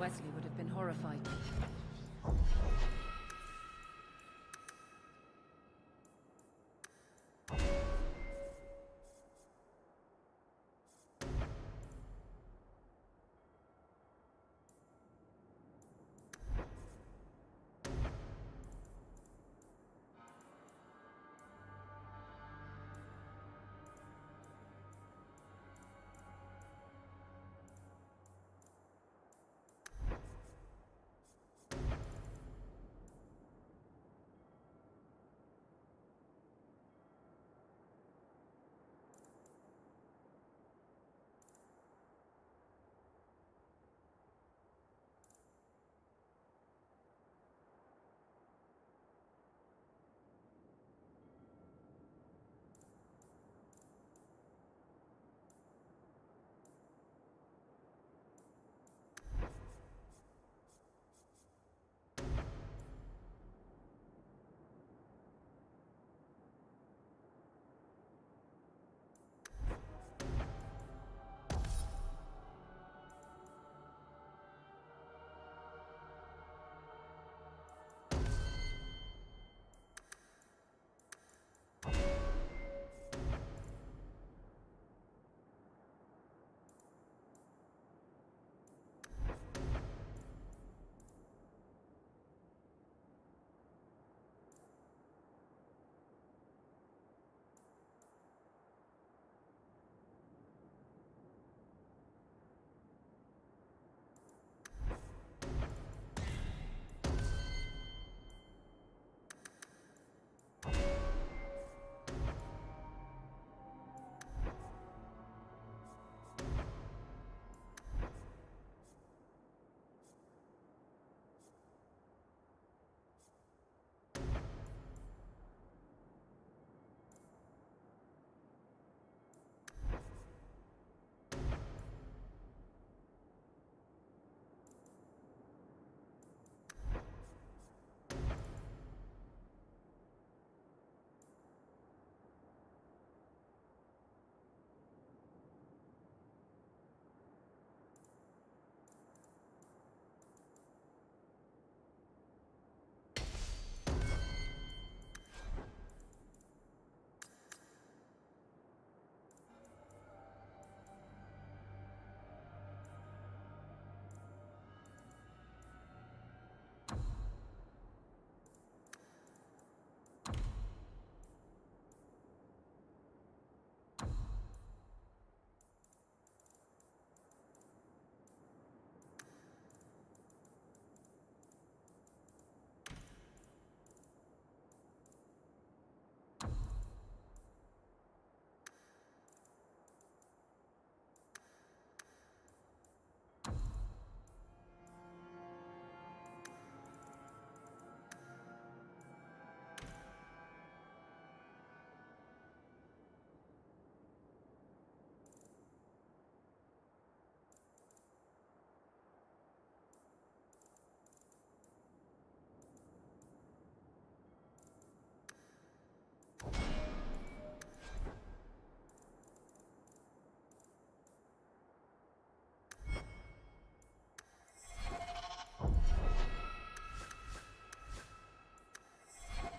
Wesley would have been horrified.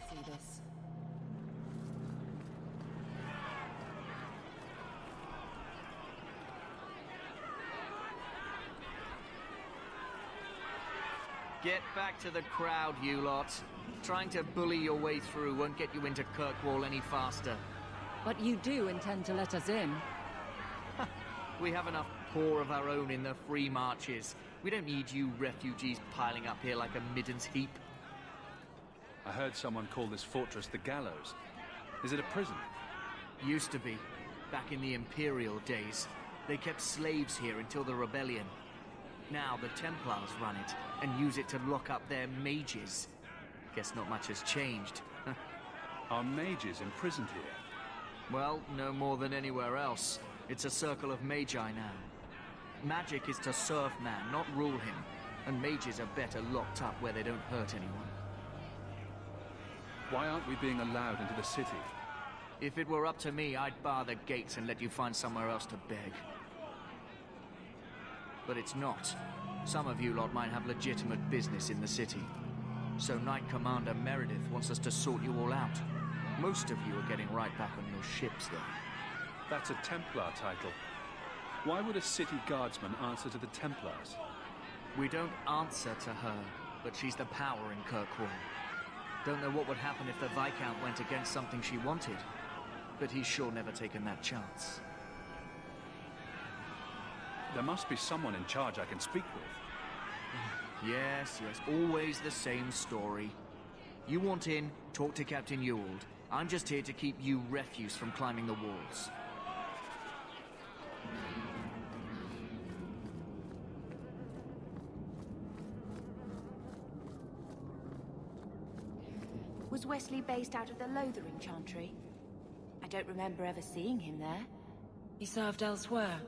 See this. Get back to the crowd, you lot. Trying to bully your way through won't get you into Kirkwall any faster. But you do intend to let us in? We have enough poor of our own in the free marches. We don't need you refugees piling up here like a middens heap. I heard someone call this fortress the Gallows. Is it a prison? Used to be. Back in the Imperial days. They kept slaves here until the rebellion. Now the Templars run it and use it to lock up their mages. Guess not much has changed. Are mages imprisoned here? Well, no more than anywhere else. It's a circle of magi now. Magic is to serve man, not rule him. And mages are better locked up where they don't hurt anyone. Why aren't we being allowed into the city? If it were up to me, I'd bar the gates and let you find somewhere else to beg. But it's not. Some of you lot might have legitimate business in the city. So Knight Commander Meredith wants us to sort you all out. Most of you are getting right back on your ships, though. That's a Templar title. Why would a city guardsman answer to the Templars? We don't answer to her, but she's the power in Kirkwall. Don't know what would happen if the Viscount went against something she wanted, but he's sure never taken that chance. There must be someone in charge I can speak with. Yes, always the same story. You want in, talk to Captain Ewald. I'm just here to keep you refuse from climbing the walls. Was Wesley based out of the Lothering Chantry? I don't remember ever seeing him there. He served elsewhere.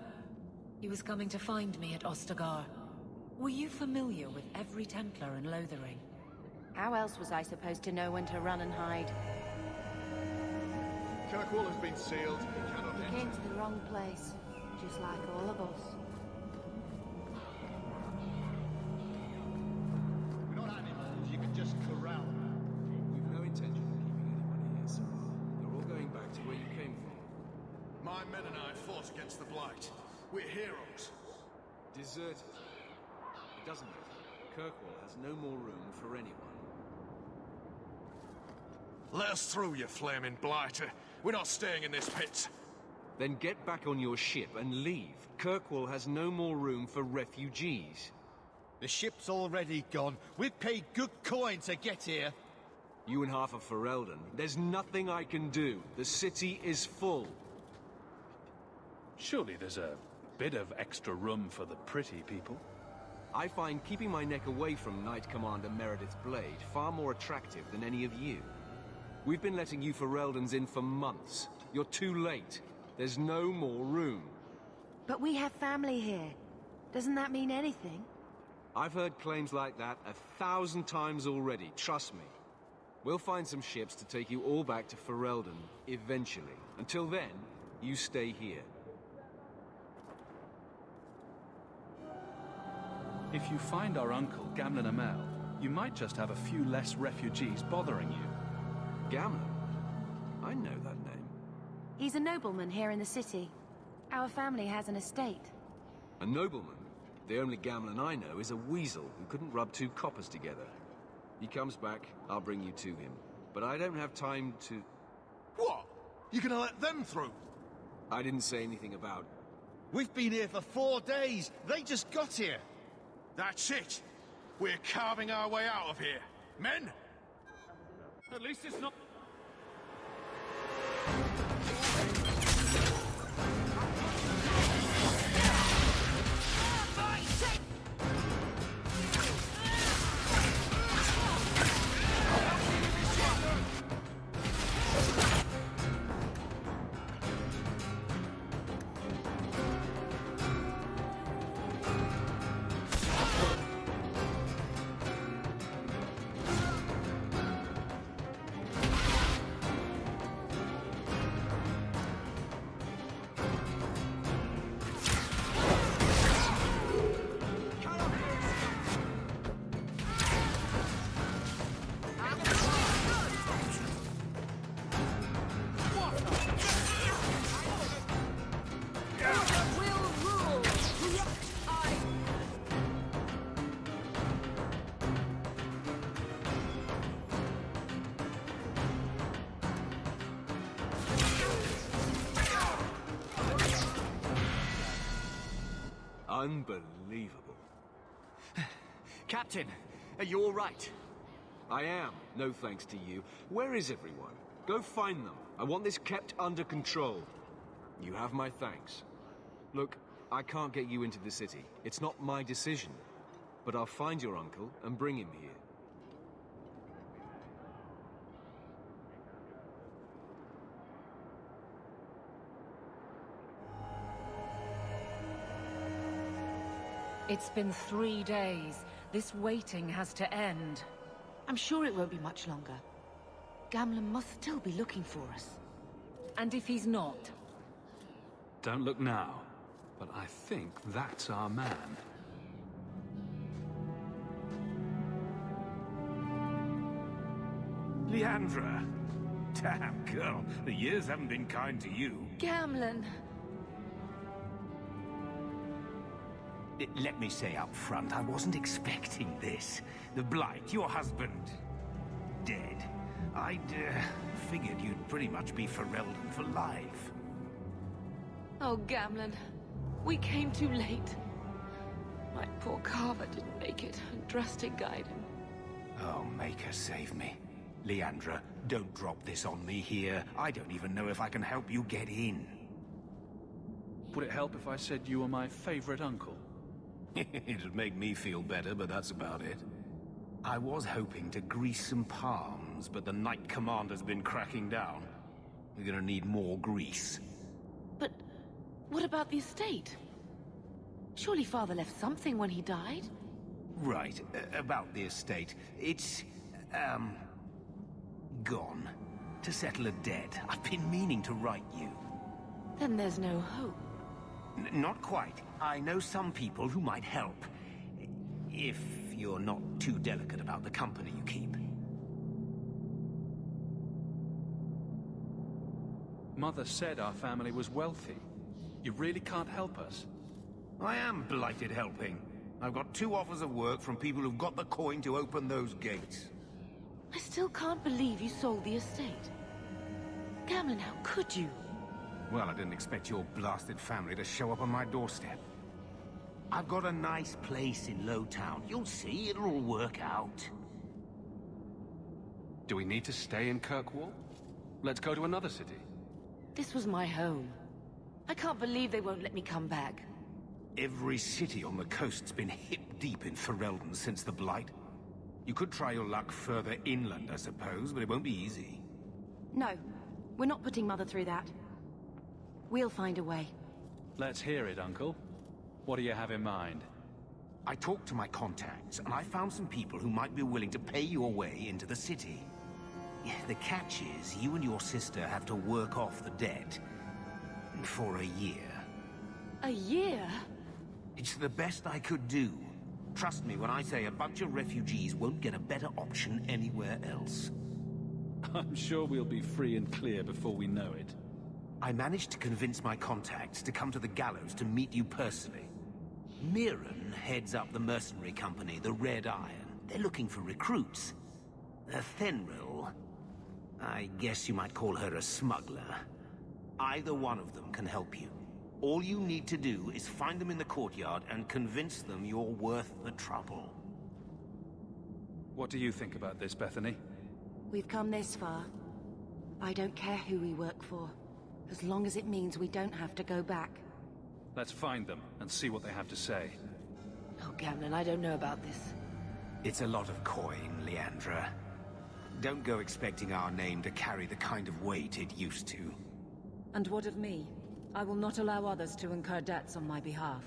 He was coming to find me at Ostagar. Were you familiar with every Templar in Lothering? How else was I supposed to know when to run and hide? Kirkwall has been sealed. He cannot He enter. came to the wrong place, just like all of us. We're not animals you can just corral. We've no intention of keeping anyone here, sir. They're all going back to where you came from. My men and I fought against the Blight. We're heroes. Deserted. It doesn't matter. Kirkwall has no more room for anyone. Let us through, you flaming blighter. We're not staying in this pit. Then get back on your ship and leave. Kirkwall has no more room for refugees. The ship's already gone. We've paid good coin to get here. You and half of Ferelden. There's nothing I can do. The city is full. Surely there's a bit of extra room for the pretty people. I find keeping my neck away from Knight Commander Meredith's blade far more attractive than any of you. We've been letting you Fereldans in for months. You're too late. There's no more room. But we have family here. Doesn't that mean anything? I've heard claims like that 1,000 times already, trust me. We'll find some ships to take you all back to Ferelden, eventually. Until then, you stay here. If you find our uncle, Gamlen Amel, you might just have a few less refugees bothering you. Gamlen? I know that name. He's a nobleman here in the city. Our family has an estate. A nobleman? The only Gamlen I know is a weasel who couldn't rub two coppers together. He comes back, I'll bring you to him. But I don't have time to... What? You gonna let them through? I didn't say anything about... We've been here for 4 days. They just got here. That's it. We're carving our way out of here. Men? At least it's not... Unbelievable. Captain, are you all right? I am, no thanks to you. Where is everyone? Go find them. I want this kept under control. You have my thanks. Look, I can't get you into the city. It's not my decision. But I'll find your uncle and bring him here. It's been 3 days. This waiting has to end. I'm sure it won't be much longer. Gamlen must still be looking for us. And if he's not? Don't look now, but I think that's our man. Leandra. Damn, girl. The years haven't been kind to you. Gamlen. Let me say up front, I wasn't expecting this. The Blight, your husband, dead. I'd figured you'd pretty much be Ferelden for life. Oh, Gamlen. We came too late. My poor Carver didn't make it, and Drastic guide him. Oh, make her save me. Leandra, don't drop this on me here. I don't even know if I can help you get in. Would it help if I said you were my favorite uncle? It'd make me feel better, but that's about it. I was hoping to grease some palms, but the Knight Commander's been cracking down. We're gonna need more grease. But what about the estate? Surely Father left something when he died? Right, about the estate. It's, gone. To settle a debt. I've been meaning to write you. Then there's no hope. Not quite. I know some people who might help. If you're not too delicate about the company you keep. Mother said our family was wealthy. You really can't help us? I am blighted helping. I've got 2 offers of work from people who've got the coin to open those gates. I still can't believe you sold the estate. Gamlen, how could you? Well, I didn't expect your blasted family to show up on my doorstep. I've got a nice place in Lowtown. You'll see, it'll all work out. Do we need to stay in Kirkwall? Let's go to another city. This was my home. I can't believe they won't let me come back. Every city on the coast's been hip-deep in Ferelden since the Blight. You could try your luck further inland, I suppose, but it won't be easy. No, we're not putting Mother through that. We'll find a way. Let's hear it, Uncle. What do you have in mind? I talked to my contacts, and I found some people who might be willing to pay your way into the city. The catch is, you and your sister have to work off the debt. For a year. A year? It's the best I could do. Trust me when I say a bunch of refugees won't get a better option anywhere else. I'm sure we'll be free and clear before we know it. I managed to convince my contacts to come to the gallows to meet you personally. Mirren heads up the mercenary company, the Red Iron. They're looking for recruits. Fenril, I guess you might call her a smuggler. Either one of them can help you. All you need to do is find them in the courtyard and convince them you're worth the trouble. What do you think about this, Bethany? We've come this far. I don't care who we work for, as long as it means we don't have to go back. Let's find them and see what they have to say. Oh, Gamlen, I don't know about this. It's a lot of coin, Leandra. Don't go expecting our name to carry the kind of weight it used to. And what of me? I will not allow others to incur debts on my behalf.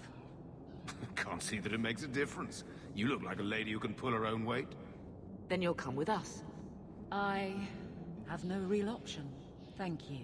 Can't see that it makes a difference. You look like a lady who can pull her own weight. Then you'll come with us. I have no real option. Thank you.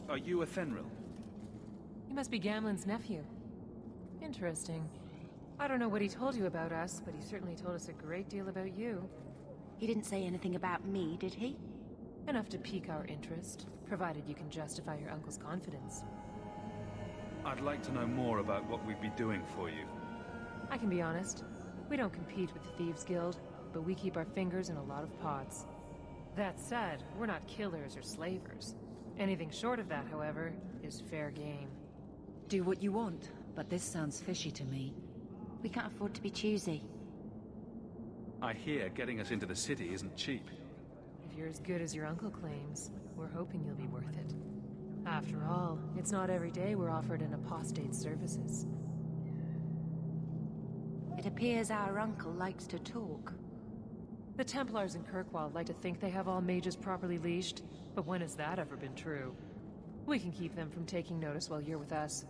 Are you a Thenril? He must be Gamlen's nephew. Interesting. I don't know what he told you about us, but he certainly told us a great deal about you. He didn't say anything about me, did he? Enough to pique our interest, provided you can justify your uncle's confidence. I'd like to know more about what we'd be doing for you. I can be honest. We don't compete with the Thieves Guild, but we keep our fingers in a lot of pots. That said, we're not killers or slavers. Anything short of that, however, is fair game. Do what you want, but this sounds fishy to me. We can't afford to be choosy. I hear getting us into the city isn't cheap. If you're as good as your uncle claims, we're hoping you'll be worth it. After all, it's not every day we're offered an apostate's services. It appears our uncle likes to talk. The Templars in Kirkwall like to think they have all mages properly leashed, but when has that ever been true? We can keep them from taking notice while you're with us.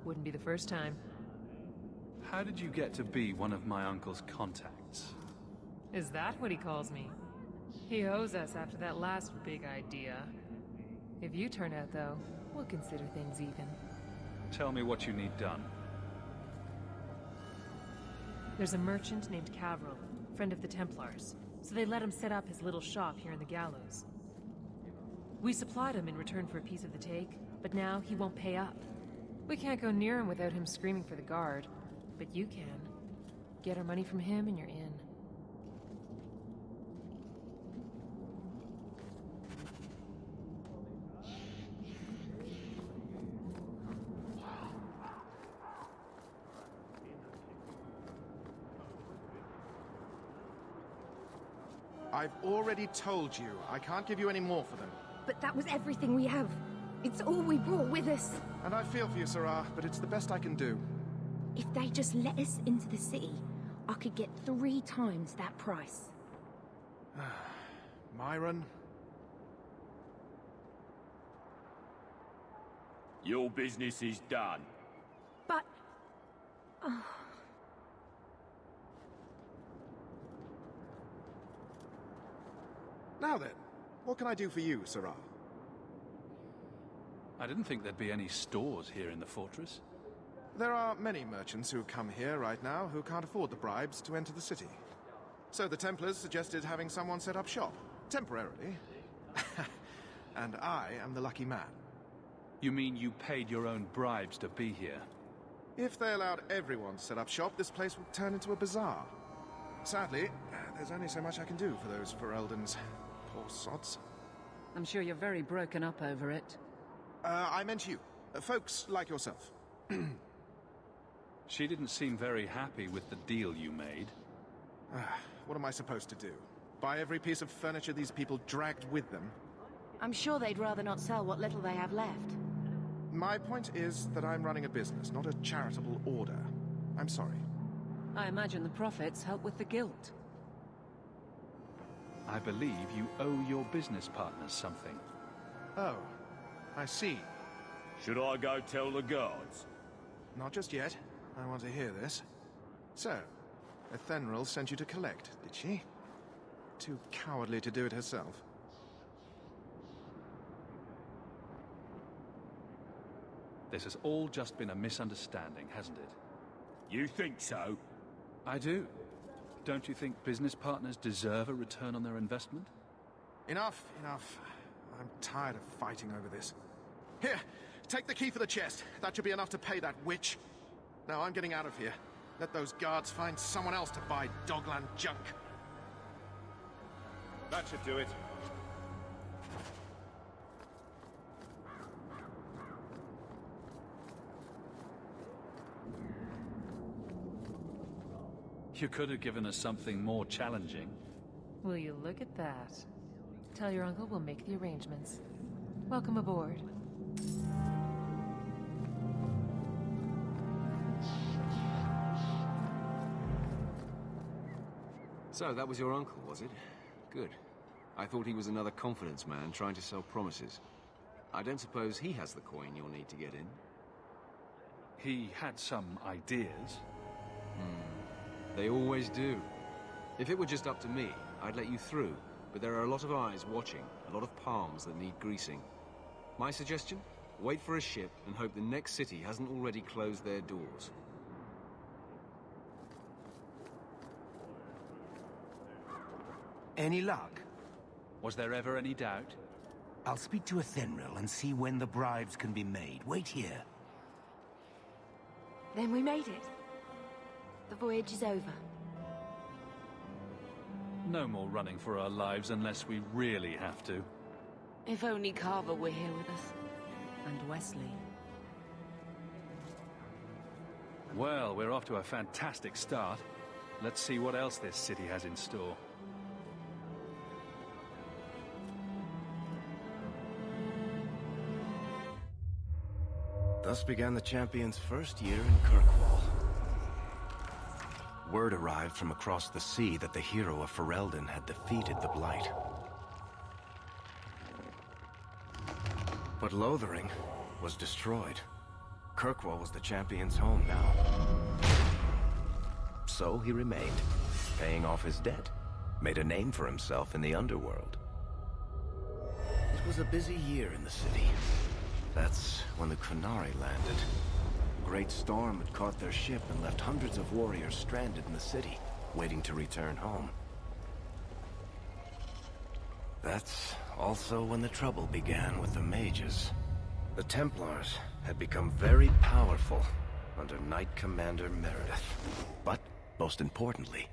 Wouldn't be the first time. How did you get to be one of my uncle's contacts? Is that what he calls me? He owes us after that last big idea. If you turn out, though, we'll consider things even. Tell me what you need done. There's a merchant named Cavril, friend of the Templars, so they let him set up his little shop here in the Gallows. We supplied him in return for a piece of the take, but now he won't pay up. We can't go near him without him screaming for the guard, but you can. Get our money from him and you're in. I've already told you, I can't give you any more for them. But that was everything we have. It's all we brought with us. And I feel for you, Sarah, but it's the best I can do. If they just let us into the city, I could get 3 times that price. Myron? Your business is done. But... Now then, what can I do for you, Sarah? I didn't think there'd be any stores here in the fortress. There are many merchants who come here right now who can't afford the bribes to enter the city. So the Templars suggested having someone set up shop, temporarily. And I am the lucky man. You mean you paid your own bribes to be here? If they allowed everyone to set up shop, this place would turn into a bazaar. Sadly, there's only so much I can do for those Ferelden's. Poor sods. I'm sure you're very broken up over it. I meant you. Folks like yourself. She didn't seem very happy with the deal you made. What am I supposed to do? Buy every piece of furniture these people dragged with them? I'm sure they'd rather not sell what little they have left. My point is that I'm running a business, not a charitable order. I'm sorry. I imagine the profits help with the guilt. I believe you owe your business partners something. Oh, I see. Should I go tell the guards? Not just yet. I want to hear this. So, Ethenril sent you to collect, did she? Too cowardly to do it herself. This has all just been a misunderstanding, hasn't it? You think so? I do. Don't you think business partners deserve a return on their investment? Enough, enough. I'm tired of fighting over this. Here, take the key for the chest. That should be enough to pay that witch. Now I'm getting out of here. Let those guards find someone else to buy Dogland junk. That should do it. You could have given us something more challenging. Will you look at that? Tell your uncle we'll make the arrangements. Welcome aboard. So, that was your uncle, was it? Good. I thought he was another confidence man trying to sell promises. I don't suppose he has the coin you'll need to get in. He had some ideas. They always do. If it were just up to me, I'd let you through. But there are a lot of eyes watching, a lot of palms that need greasing. My suggestion? Wait for a ship and hope the next city hasn't already closed their doors. Any luck? Was there ever any doubt? I'll speak to Athenril and see when the bribes can be made. Wait here. Then we made it. The voyage is over. No more running for our lives unless we really have to. If only Carver were here with us. And Wesley. Well, we're off to a fantastic start. Let's see what else this city has in store. Thus began the champion's first year in Kirkwall. Word arrived from across the sea that the hero of Ferelden had defeated the Blight. But Lothering was destroyed. Kirkwall was the champion's home now. So he remained, paying off his debt, made a name for himself in the underworld. It was a busy year in the city. That's when the Qunari landed. A great storm had caught their ship and left hundreds of warriors stranded in the city, waiting to return home. That's also when the trouble began with the mages. The Templars had become very powerful under Knight Commander Meredith. But, most importantly,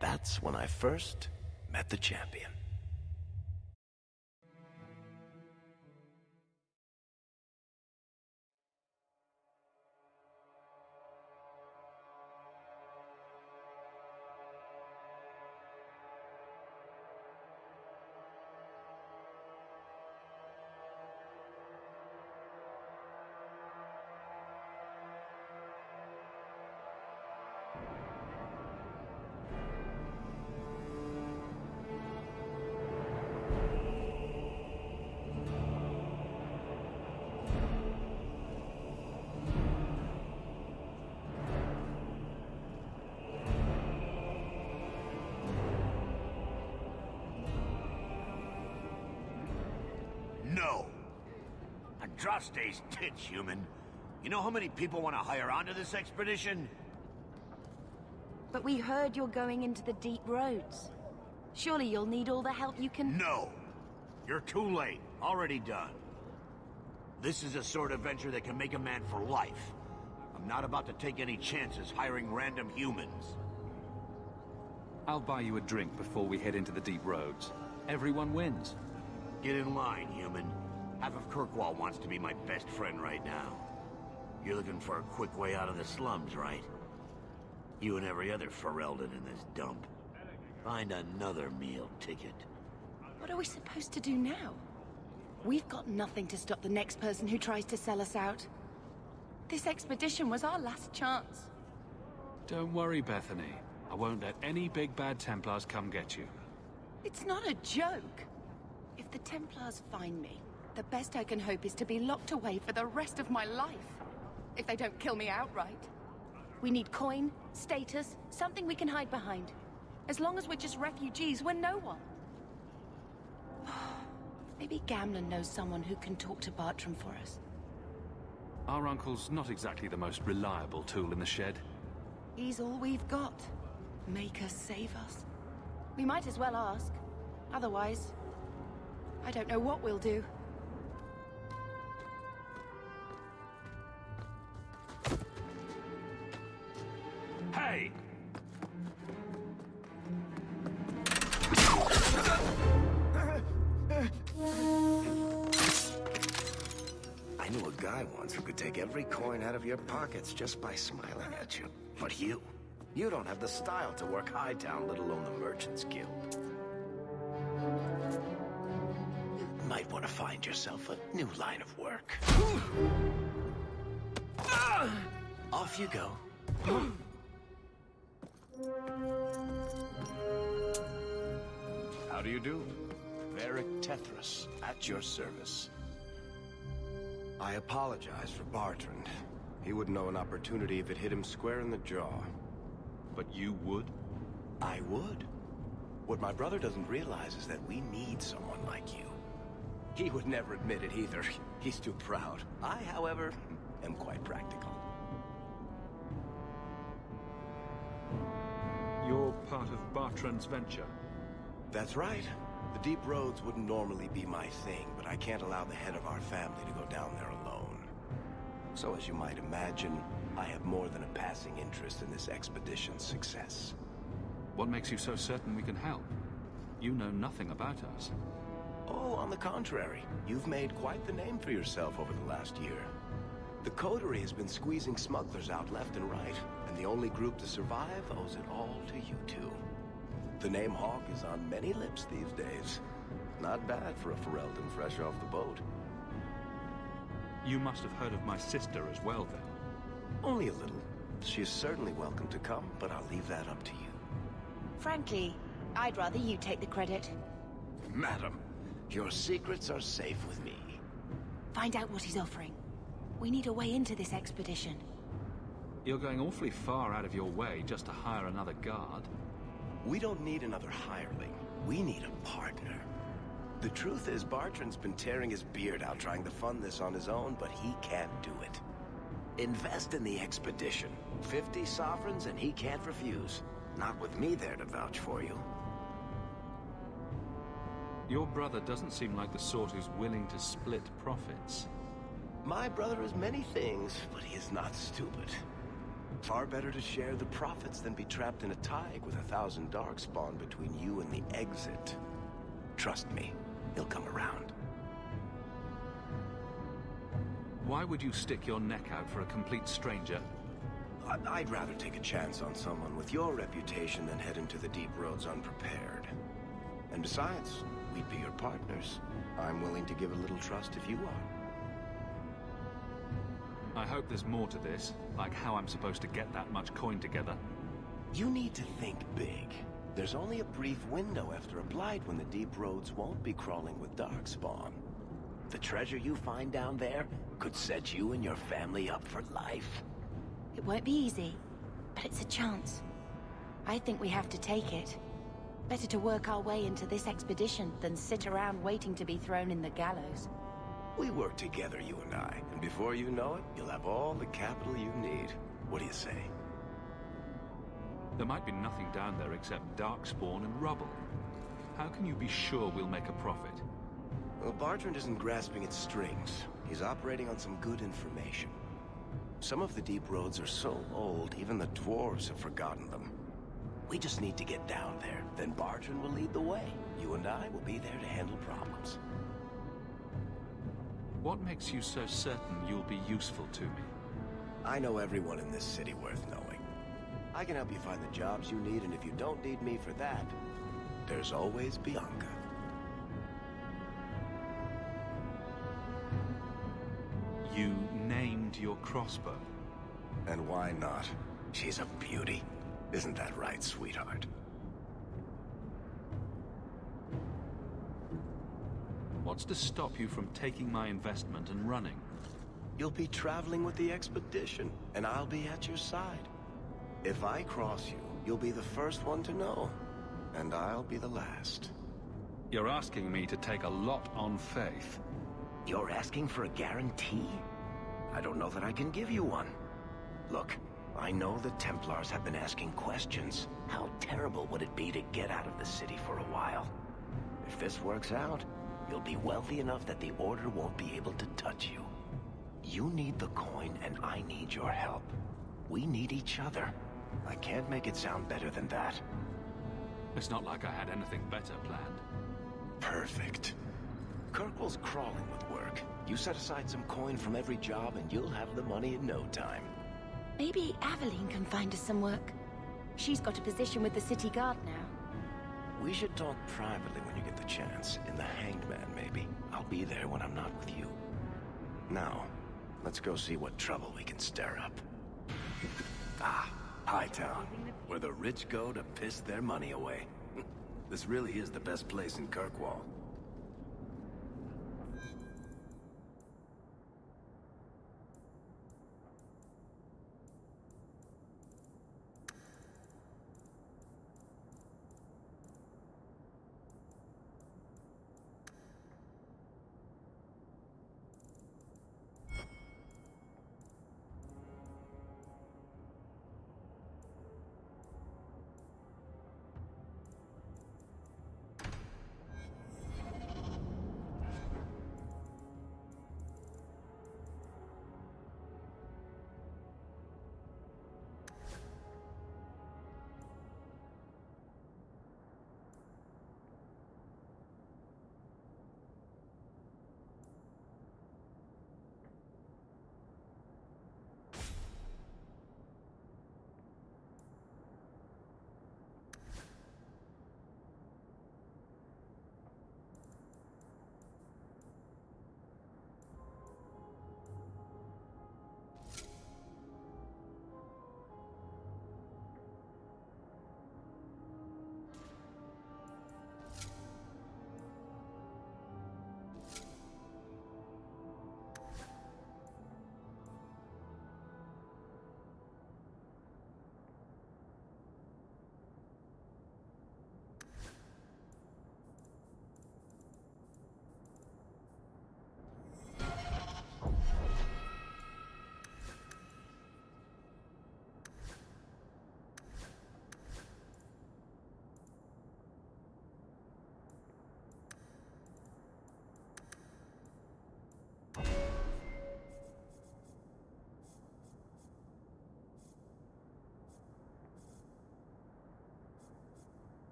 that's when I first met the champion. No. Andraste's tits, human. You know how many people want to hire onto this expedition? But we heard you're going into the deep roads. Surely you'll need all the help you can... No. You're too late. Already done. This is a sort of venture that can make a man for life. I'm not about to take any chances hiring random humans. I'll buy you a drink before we head into the deep roads. Everyone wins. Get in line, human. Half of Kirkwall wants to be my best friend right now. You're looking for a quick way out of the slums, right? You and every other Ferelden in this dump. Find another meal ticket. What are we supposed to do now? We've got nothing to stop the next person who tries to sell us out. This expedition was our last chance. Don't worry, Bethany. I won't let any big bad Templars come get you. It's not a joke. If the Templars find me, the best I can hope is to be locked away for the rest of my life. If they don't kill me outright. We need coin, status, something we can hide behind. As long as we're just refugees, we're no one. Maybe Gamlen knows someone who can talk to Bartram for us. Our uncle's not exactly the most reliable tool in the shed. He's all we've got. Make us save us. We might as well ask. Otherwise, I don't know what we'll do. Hey! I knew a guy once who could take every coin out of your pockets just by smiling at you. But you don't have the style to work Hightown, let alone the Merchants Guild. You might want to find yourself a new line of work. Off you go. How do you do? Varric Tethras, at your service. I apologize for Bartrand. He wouldn't know an opportunity if it hit him square in the jaw. But you would? I would. What my brother doesn't realize is that we need someone like you. He would never admit it either. He's too proud. I, however, am quite practical. You're part of Bartrand's venture. That's right. The deep roads wouldn't normally be my thing, but I can't allow the head of our family to go down there alone. So as you might imagine, I have more than a passing interest in this expedition's success. What makes you so certain we can help? You know nothing about us. Oh, on the contrary. You've made quite the name for yourself over the last year. The Coterie has been squeezing smugglers out left and right, and the only group to survive owes it all to you two. The name Hawk is on many lips these days. Not bad for a Ferelden fresh off the boat. You must have heard of my sister as well, then. Only a little. She is certainly welcome to come, but I'll leave that up to you. Frankly, I'd rather you take the credit. Madam, your secrets are safe with me. Find out what he's offering. We need a way into this expedition. You're going awfully far out of your way just to hire another guard. We don't need another hireling. We need a partner. The truth is, Bartrand's been tearing his beard out trying to fund this on his own, but he can't do it. Invest in the expedition. 50 sovereigns and he can't refuse. Not with me there to vouch for you. Your brother doesn't seem like the sort who's willing to split profits. My brother is many things, but he is not stupid. Far better to share the profits than be trapped in a tide with 1,000 darkspawn between you and the exit. Trust me, he'll come around. Why would you stick your neck out for a complete stranger? I'd rather take a chance on someone with your reputation than head into the deep roads unprepared. And besides, we'd be your partners. I'm willing to give a little trust if you are. I hope there's more to this, like how I'm supposed to get that much coin together. You need to think big. There's only a brief window after a blight when the deep roads won't be crawling with darkspawn. The treasure you find down there could set you and your family up for life. It won't be easy, but it's a chance. I think we have to take it. Better to work our way into this expedition than sit around waiting to be thrown in the gallows. We work together, you and I, and before you know it, you'll have all the capital you need. What do you say? There might be nothing down there except darkspawn and rubble. How can you be sure we'll make a profit? Well, Bartrand isn't grasping at strings. He's operating on some good information. Some of the deep roads are so old, even the dwarves have forgotten them. We just need to get down there, then Bartrand will lead the way. You and I will be there to handle problems. What makes you so certain you'll be useful to me? I know everyone in this city worth knowing. I can help you find the jobs you need, and if you don't need me for that, there's always Bianca. You named your crossbow. And why not? She's a beauty. Isn't that right, sweetheart? What's to stop you from taking my investment and running? You'll be traveling with the expedition, and I'll be at your side. If I cross you, you'll be the first one to know, and I'll be the last. You're asking me to take a lot on faith. You're asking for a guarantee? I don't know that I can give you one. Look, I know the Templars have been asking questions. How terrible would it be to get out of the city for a while? If this works out, you'll be wealthy enough that the Order won't be able to touch you. You need the coin, and I need your help. We need each other. I can't make it sound better than that. It's not like I had anything better planned. Perfect. Kirkwall's crawling with work. You set aside some coin from every job, and you'll have the money in no time. Maybe Aveline can find us some work. She's got a position with the city guard now. We should talk privately when you get the chance. In the Hanged Man, maybe. I'll be there when I'm not with you. Now, let's go see what trouble we can stir up. Ah, Hightown, where the rich go to piss their money away. This really is the best place in Kirkwall.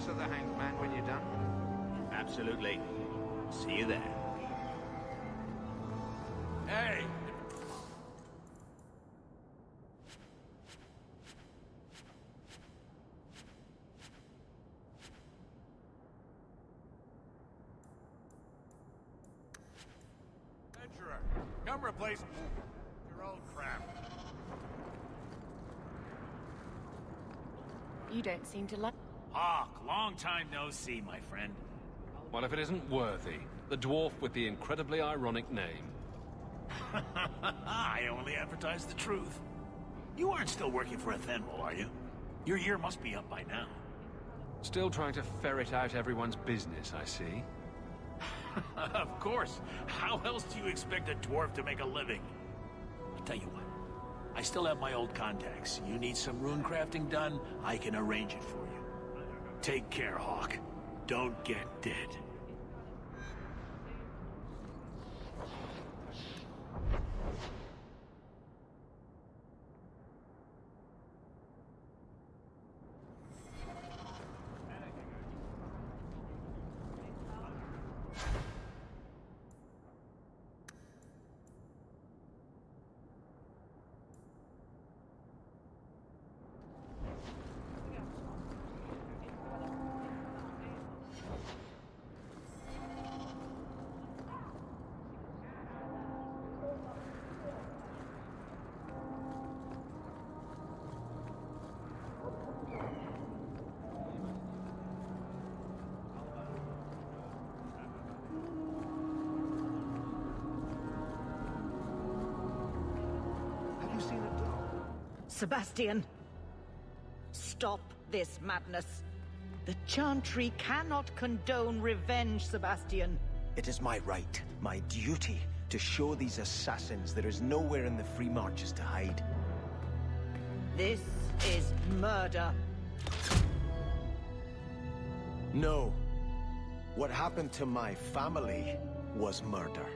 to the Hanged Man when you're done? Absolutely. See you there. Hey! Adventurer, come replace your old crap. You don't seem to like... Hawk, long time no see, my friend. Well, if it isn't Worthy, the dwarf with the incredibly ironic name. I only advertise the truth. You aren't still working for Athenwell, are you? Your year must be up by now. Still trying to ferret out everyone's business, I see. Of course. How else do you expect a dwarf to make a living? I'll tell you what. I still have my old contacts. You need some rune crafting done, I can arrange it for you. Take care, Hawk. Don't get dead. Sebastian, stop this madness. The Chantry cannot condone revenge, Sebastian. It is my right, my duty, to show these assassins there is nowhere in the Free Marches to hide. This is murder. No. What happened to my family was murder.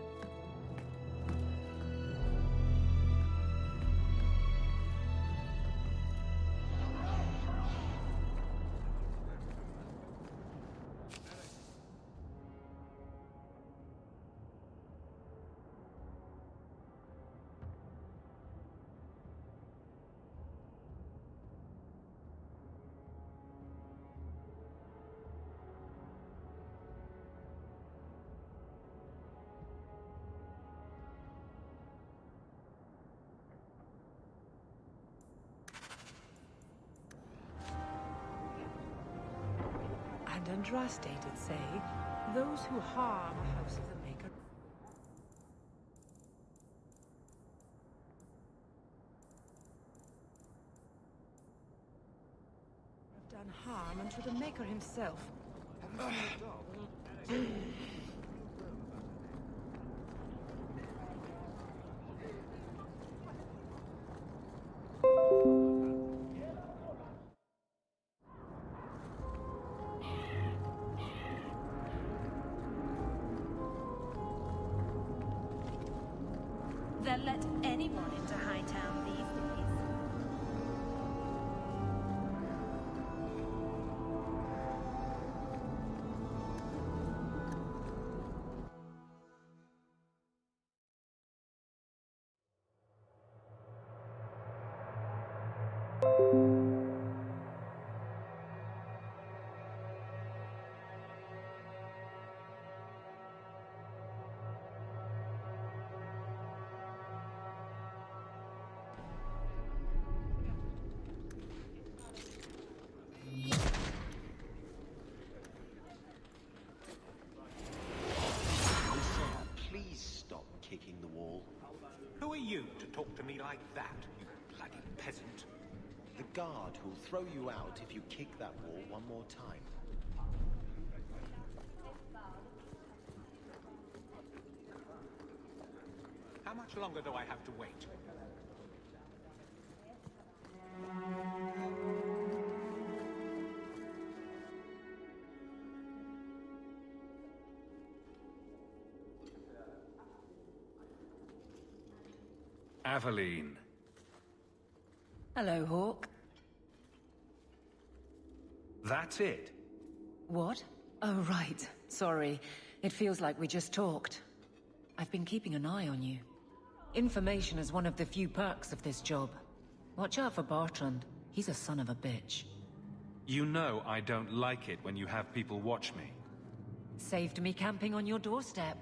And Andraste did say, those who harm a house of the Maker have done harm unto the Maker himself. They'll let anyone into Hightown these days. Who are you to talk to me like that, you bloody peasant? The guard who'll throw you out if you kick that wall one more time. How much longer do I have to wait? Aveline. Hello, Hawk. That's it? What? Oh, right. Sorry. It feels like we just talked. I've been keeping an eye on you. Information is one of the few perks of this job. Watch out for Bartrand. He's a son of a bitch. You know I don't like it when you have people watch me. Saved me camping on your doorstep.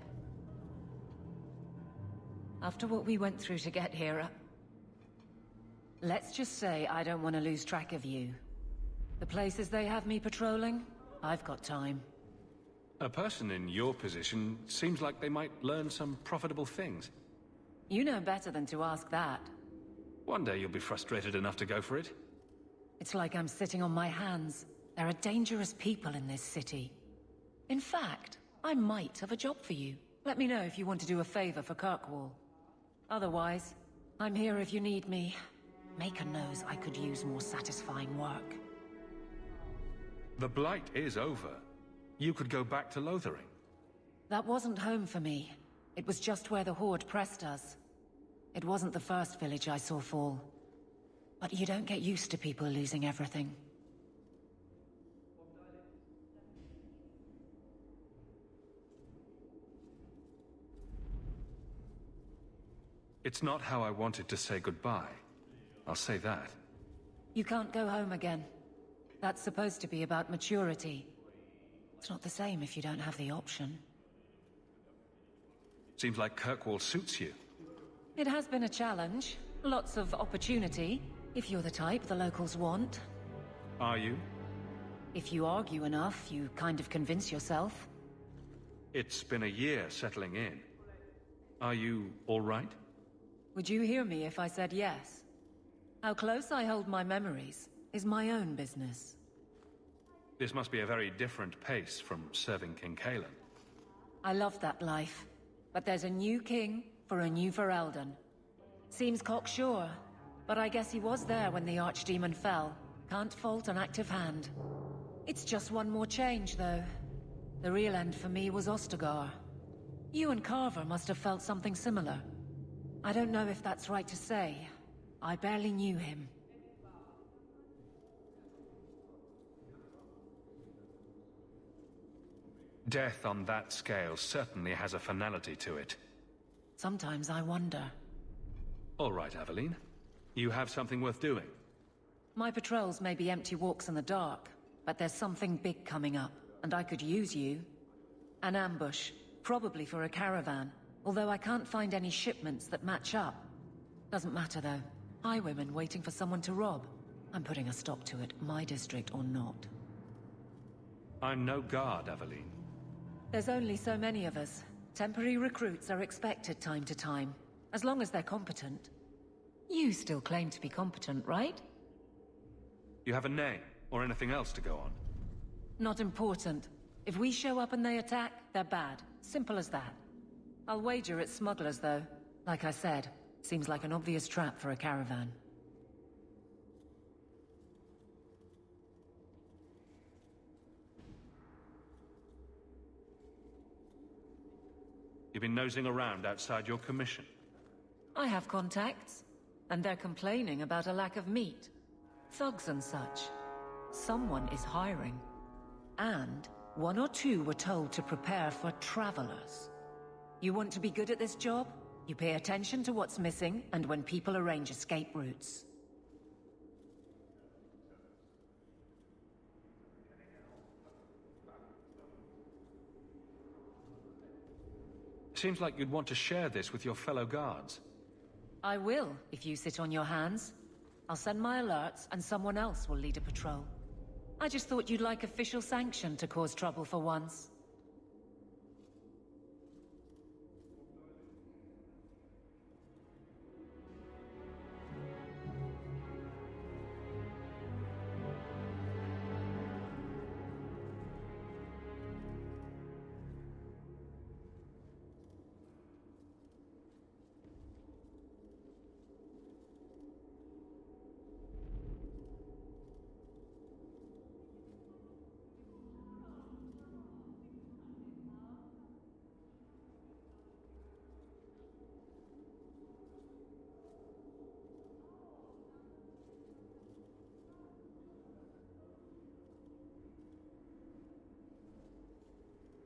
After what we went through to get here, let's just say I don't want to lose track of you. The places they have me patrolling, I've got time. A person in your position seems like they might learn some profitable things. You know better than to ask that. One day you'll be frustrated enough to go for it. It's like I'm sitting on my hands. There are dangerous people in this city. In fact, I might have a job for you. Let me know if you want to do a favor for Kirkwall. Otherwise, I'm here if you need me. Maker knows I could use more satisfying work. The Blight is over. You could go back to Lothering. That wasn't home for me. It was just where the Horde pressed us. It wasn't the first village I saw fall. But you don't get used to people losing everything. It's not how I wanted to say goodbye. I'll say that. You can't go home again. That's supposed to be about maturity. It's not the same if you don't have the option. Seems like Kirkwall suits you. It has been a challenge. Lots of opportunity, if you're the type the locals want. Are you? If you argue enough, you kind of convince yourself. It's been a year settling in. Are you all right? Would you hear me if I said yes? How close I hold my memories is my own business. This must be a very different pace from serving King Cailan. I love that life. But there's a new king for a new Ferelden. Seems cocksure, but I guess he was there when the Archdemon fell. Can't fault an active hand. It's just one more change, though. The real end for me was Ostagar. You and Carver must have felt something similar. I don't know if that's right to say. I barely knew him. Death on that scale certainly has a finality to it. Sometimes I wonder. All right, Aveline. You have something worth doing. My patrols may be empty walks in the dark, but there's something big coming up, and I could use you. An ambush, probably for a caravan, although I can't find any shipments that match up. Doesn't matter, though. Highwaymen waiting for someone to rob. I'm putting a stop to it, my district or not. I'm no guard, Aveline. There's only so many of us. Temporary recruits are expected time to time, as long as they're competent. You still claim to be competent, right? You have a name, or anything else to go on? Not important. If we show up and they attack, they're bad. Simple as that. I'll wager it's smugglers, though. Like I said, seems like an obvious trap for a caravan. You've been nosing around outside your commission. I have contacts, and they're complaining about a lack of meat. Thugs and such. Someone is hiring. And one or two were told to prepare for travelers. You want to be good at this job? You pay attention to what's missing, and when people arrange escape routes. Seems like you'd want to share this with your fellow guards. I will, if you sit on your hands. I'll send my alerts, and someone else will lead a patrol. I just thought you'd like official sanction to cause trouble for once.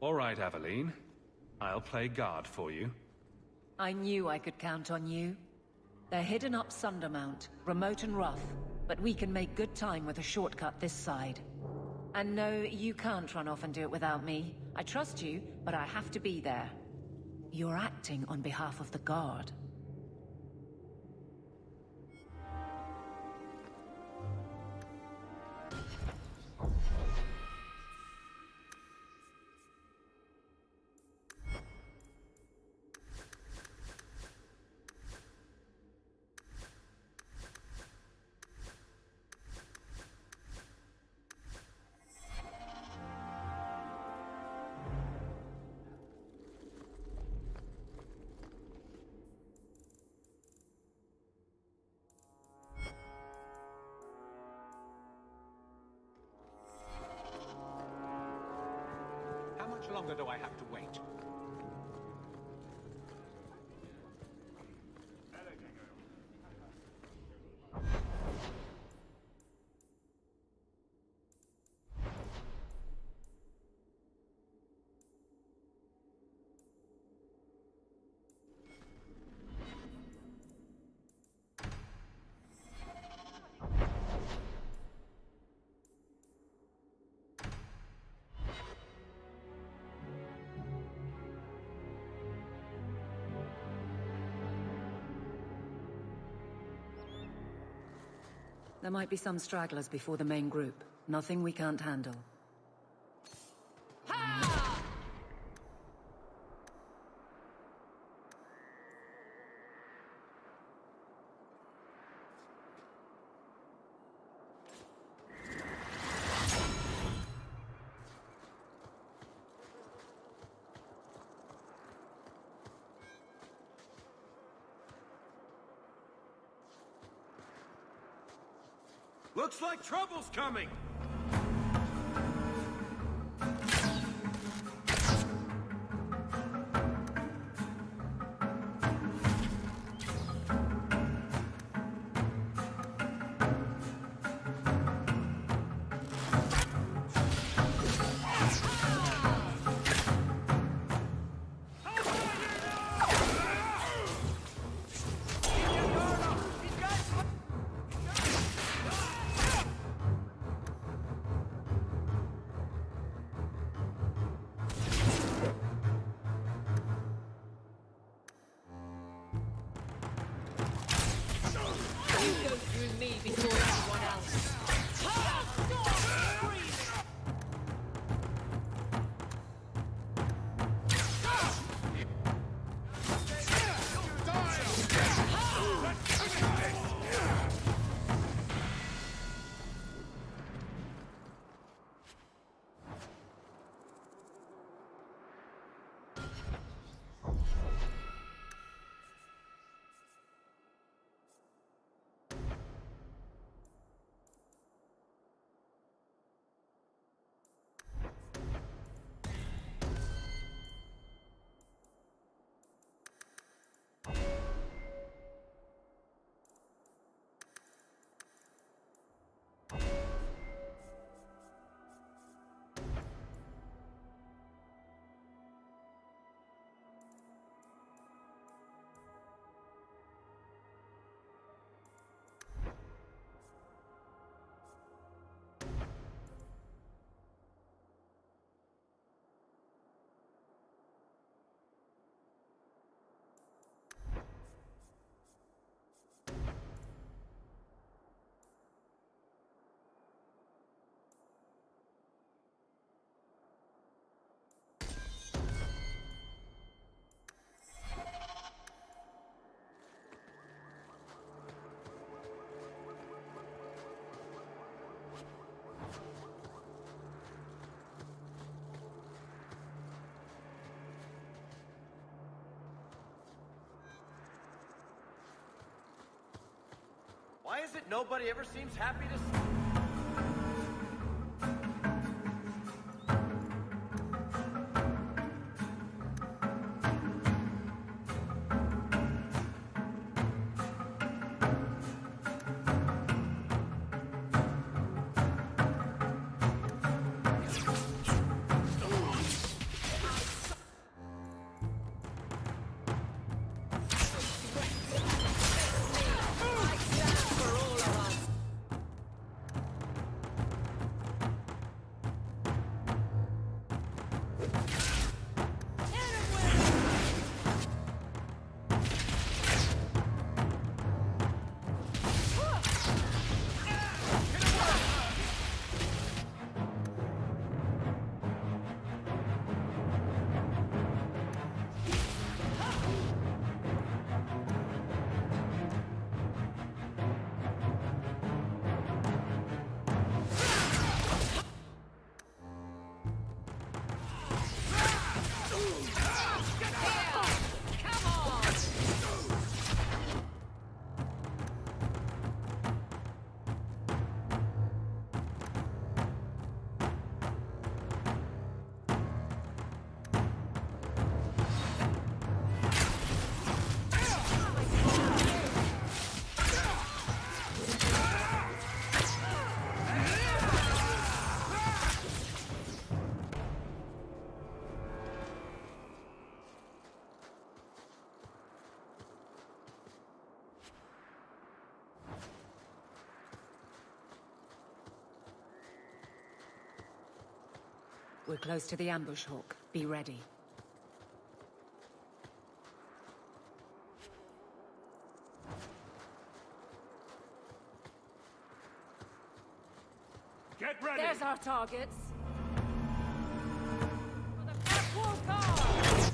All right, Aveline. I'll play guard for you. I knew I could count on you. They're hidden up Sundermount, remote and rough, but we can make good time with a shortcut this side. And no, you can't run off and do it without me. I trust you, but I have to be there. You're acting on behalf of the Guard. How much longer do I have to wait? There might be some stragglers before the main group. Nothing we can't handle. Looks like trouble's coming! Why is it nobody ever seems happy to see? We're close to the ambush hook. Be ready. Get ready! There's our targets. For the Kirkwall Guard!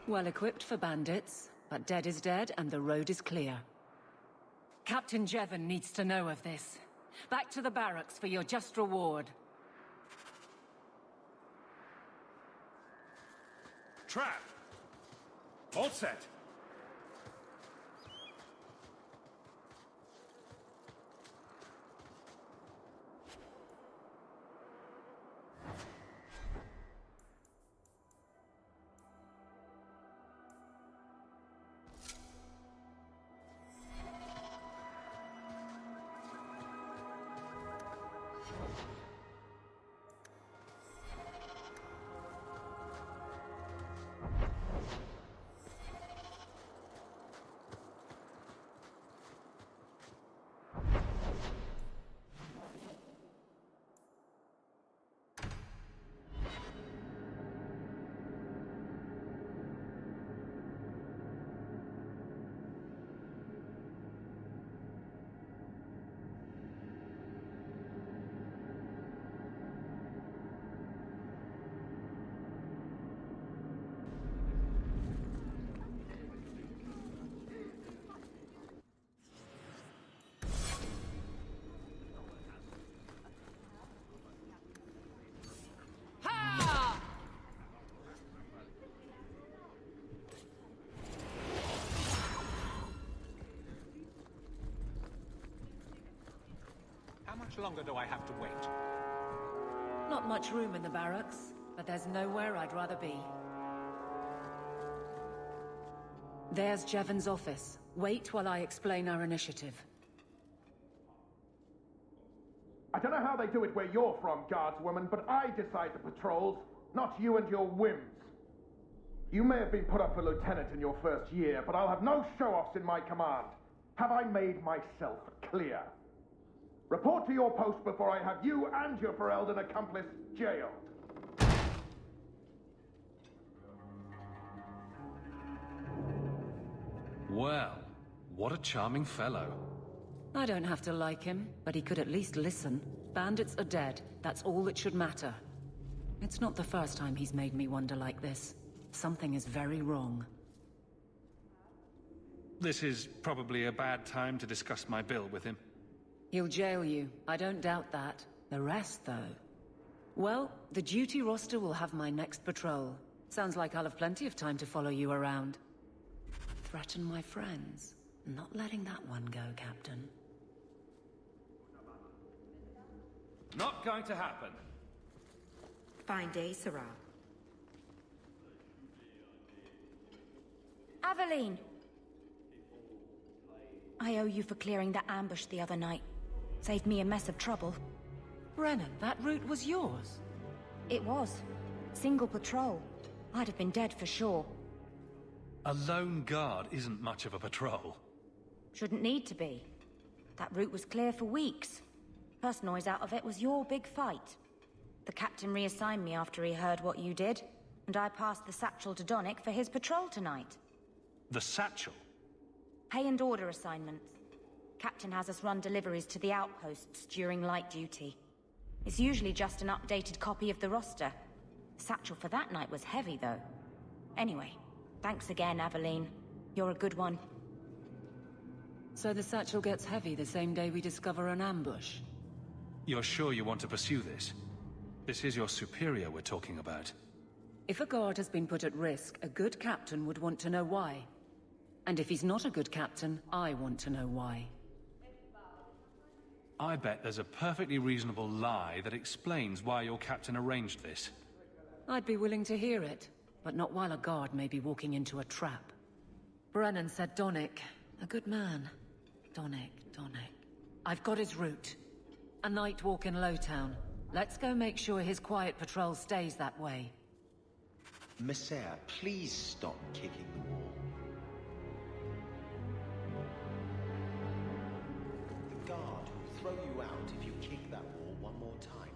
Well equipped for bandits, but dead is dead and the road is clear. Captain Jevon needs to know of this. Back to the barracks for your just reward. Trap! All set! How much longer do I have to wait? Not much room in the barracks, but there's nowhere I'd rather be. There's Jevon's office. Wait while I explain our initiative. I don't know how they do it where you're from, guardswoman, but I decide the patrols, not you and your whims. You may have been put up for lieutenant in your first year, but I'll have no show-offs in my command. Have I made myself clear? Report to your post before I have you and your Ferelden accomplice jailed. Well, what a charming fellow. I don't have to like him, but he could at least listen. Bandits are dead. That's all that should matter. It's not the first time he's made me wonder like this. Something is very wrong. This is probably a bad time to discuss my bill with him. He'll jail you. I don't doubt that. The rest, though... Well, the duty roster will have my next patrol. Sounds like I'll have plenty of time to follow you around. Threaten my friends. Not letting that one go, Captain. Not going to happen. Fine day, Sarah. Aveline! I owe you for clearing that ambush the other night. Saved me a mess of trouble. Brennan, that route was yours? It was. Single patrol. I'd have been dead for sure. A lone guard isn't much of a patrol. Shouldn't need to be. That route was clear for weeks. First noise out of it was your big fight. The captain reassigned me after he heard what you did, and I passed the satchel to Donnick for his patrol tonight. The satchel? Pay and order assignments. Captain has us run deliveries to the outposts during light duty. It's usually just an updated copy of the roster. The satchel for that night was heavy, though. Anyway, thanks again, Aveline. You're a good one. So the satchel gets heavy the same day we discover an ambush? You're sure you want to pursue this? This is your superior we're talking about. If a guard has been put at risk, a good captain would want to know why. And if he's not a good captain, I want to know why. I bet there's a perfectly reasonable lie that explains why your captain arranged this. I'd be willing to hear it, but not while a guard may be walking into a trap. Brennan said Donnick. A good man. Donnick. I've got his route. A night walk in Lowtown. Let's go make sure his quiet patrol stays that way. Messiah, please stop kicking the wall. The guard will throw you out if you kick that wall one more time.